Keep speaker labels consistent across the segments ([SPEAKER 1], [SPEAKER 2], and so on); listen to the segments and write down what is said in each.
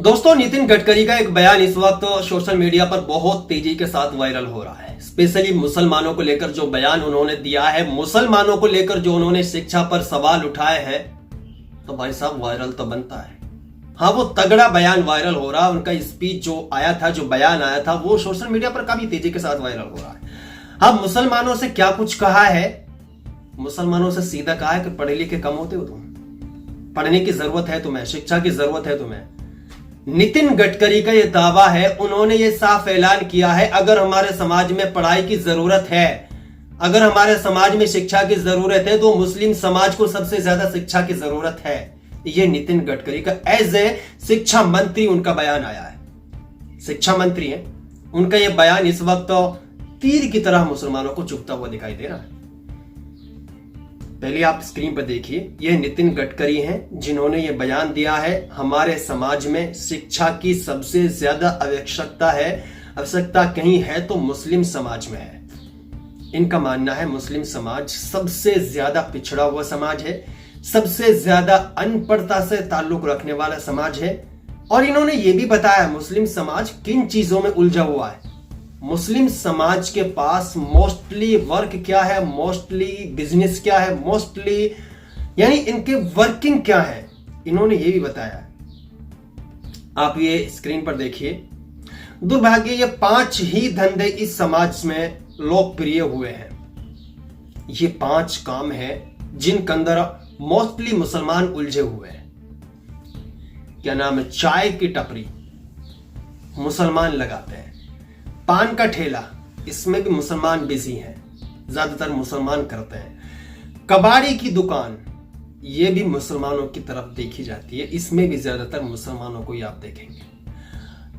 [SPEAKER 1] दोस्तों, नितिन गडकरी का एक बयान इस वक्त सोशल मीडिया पर बहुत तेजी के साथ वायरल हो रहा है। स्पेशली मुसलमानों को लेकर जो बयान उन्होंने दिया है, मुसलमानों को लेकर जो उन्होंने शिक्षा पर सवाल उठाए हैं, तो भाई साहब वायरल तो बनता है। हाँ, वो तगड़ा बयान वायरल हो रहा है। उनका स्पीच जो आया था, जो बयान आया था, वो सोशल मीडिया पर काफी तेजी के साथ वायरल हो रहा है। हाँ, मुसलमानों से क्या कुछ कहा है। मुसलमानों से सीधा कहा है कि पढ़े लिखे कम होते हो तुम, पढ़ने की जरूरत है तुम्हें, शिक्षा की जरूरत है तुम्हें। नितिन गडकरी का यह दावा है, उन्होंने ये साफ ऐलान किया है, अगर हमारे समाज में पढ़ाई की जरूरत है, अगर हमारे समाज में शिक्षा की जरूरत है, तो मुस्लिम समाज को सबसे ज्यादा शिक्षा की जरूरत है। ये नितिन गडकरी का एज ए शिक्षा मंत्री उनका बयान आया है। शिक्षा मंत्री है, उनका यह बयान इस वक्त तीर की तरह मुसलमानों को चुभता हुआ दिखाई दे रहा है। पहले आप स्क्रीन पर देखिए, यह नितिन गडकरी हैं जिन्होंने यह बयान दिया है, हमारे समाज में शिक्षा की सबसे ज्यादा आवश्यकता है, आवश्यकता कहीं है तो मुस्लिम समाज में है। इनका मानना है मुस्लिम समाज सबसे ज्यादा पिछड़ा हुआ समाज है, सबसे ज्यादा अनपढ़ता से ताल्लुक रखने वाला समाज है। और इन्होंने यह भी बताया मुस्लिम समाज किन चीजों में उलझा हुआ है। मुस्लिम समाज के पास मोस्टली वर्क क्या है, मोस्टली बिजनेस क्या है, मोस्टली यानी इनके वर्किंग क्या है, इन्होंने ये भी बताया। आप ये स्क्रीन पर देखिए, दुर्भाग्य ये 5 ही धंधे इस समाज में लोकप्रिय हुए हैं। ये 5 काम है जिनके अंदर मोस्टली मुसलमान उलझे हुए हैं। क्या नाम है? चाय की टपरी मुसलमान लगाते हैं, पान का ठेला, इसमें भी मुसलमान बिजी हैं, ज्यादातर मुसलमान करते हैं। कबाड़ी की दुकान, ये भी मुसलमानों की तरफ देखी जाती है, इसमें भी ज्यादातर मुसलमानों को ही आप देखेंगे।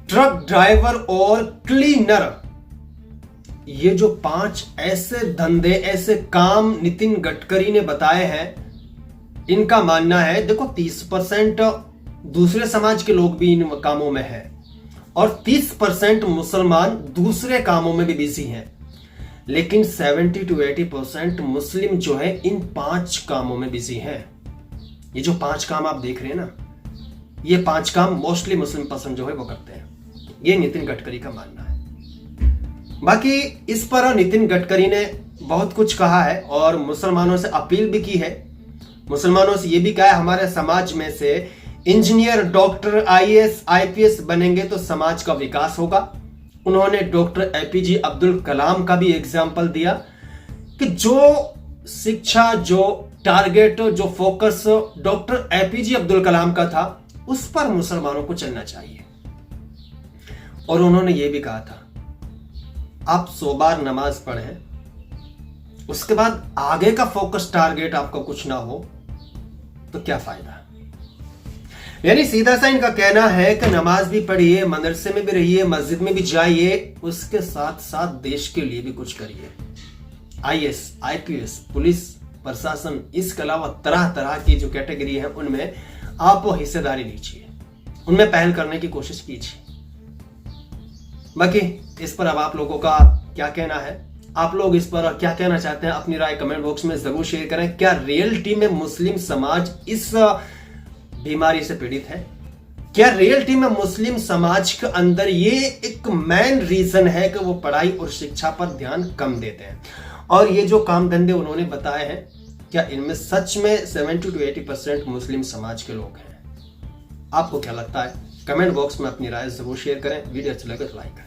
[SPEAKER 1] ट्रक ड्राइवर और क्लीनर, ये जो 5 ऐसे धंधे, ऐसे काम नितिन गडकरी ने बताए हैं, इनका मानना है देखो 30% दूसरे समाज के लोग भी इन कामों में है और 30% मुसलमान दूसरे कामों में भी बिजी हैं, लेकिन 70 to 80% मुस्लिम जो है इन 5 कामों में बिजी हैं। ये जो 5 काम आप देख रहे हैं ना, ये 5 काम मोस्टली मुस्लिम पर्सन जो है वो करते हैं। ये नितिन गडकरी का मानना है। बाकी इस पर नितिन गडकरी ने बहुत कुछ कहा है और मुसलमानों से अपील भी की है। मुसलमानों से यह भी कहा है, हमारे समाज में से इंजीनियर, डॉक्टर, आईएएस, आईपीएस बनेंगे तो समाज का विकास होगा। उन्होंने डॉक्टर एपीजे अब्दुल कलाम का भी एग्जाम्पल दिया कि जो शिक्षा, जो टारगेट, जो focus doctor APJ Abdul Kalam का था, उस पर मुसलमानों को चलना चाहिए। और उन्होंने यह भी कहा था, आप 100 बार नमाज पढ़ें, उसके बाद आगे का फोकस टारगेट आपका कुछ ना हो तो क्या फायदा। यानी सीधा सा इनका कहना है कि नमाज भी पढ़िए, मदरसे में भी रहिए, मस्जिद में भी जाइए, उसके साथ साथ देश के लिए भी कुछ करिए। आईएएस, आईपीएस, पुलिस, प्रशासन, इसके अलावा तरह तरह की जो कैटेगरी है उनमें आप हिस्सेदारी लीजिए, उनमें पहल करने की कोशिश कीजिए। बाकी इस पर अब आप लोगों का क्या कहना है, आप लोग इस पर क्या कहना चाहते हैं, अपनी राय कमेंट बॉक्स में जरूर शेयर करें। क्या रियलिटी में मुस्लिम समाज इस बीमारी से पीड़ित है? क्या रियलिटी में मुस्लिम समाज के अंदर ये एक मेन रीजन है कि वो पढ़ाई और शिक्षा पर ध्यान कम देते हैं? और ये जो काम धंधे उन्होंने बताए हैं, क्या इनमें सच में 70 to 80% मुस्लिम समाज के लोग हैं? आपको क्या लगता है? कमेंट बॉक्स में अपनी राय जरूर शेयर करें। वीडियो अच्छा लगे तो लाइक करें।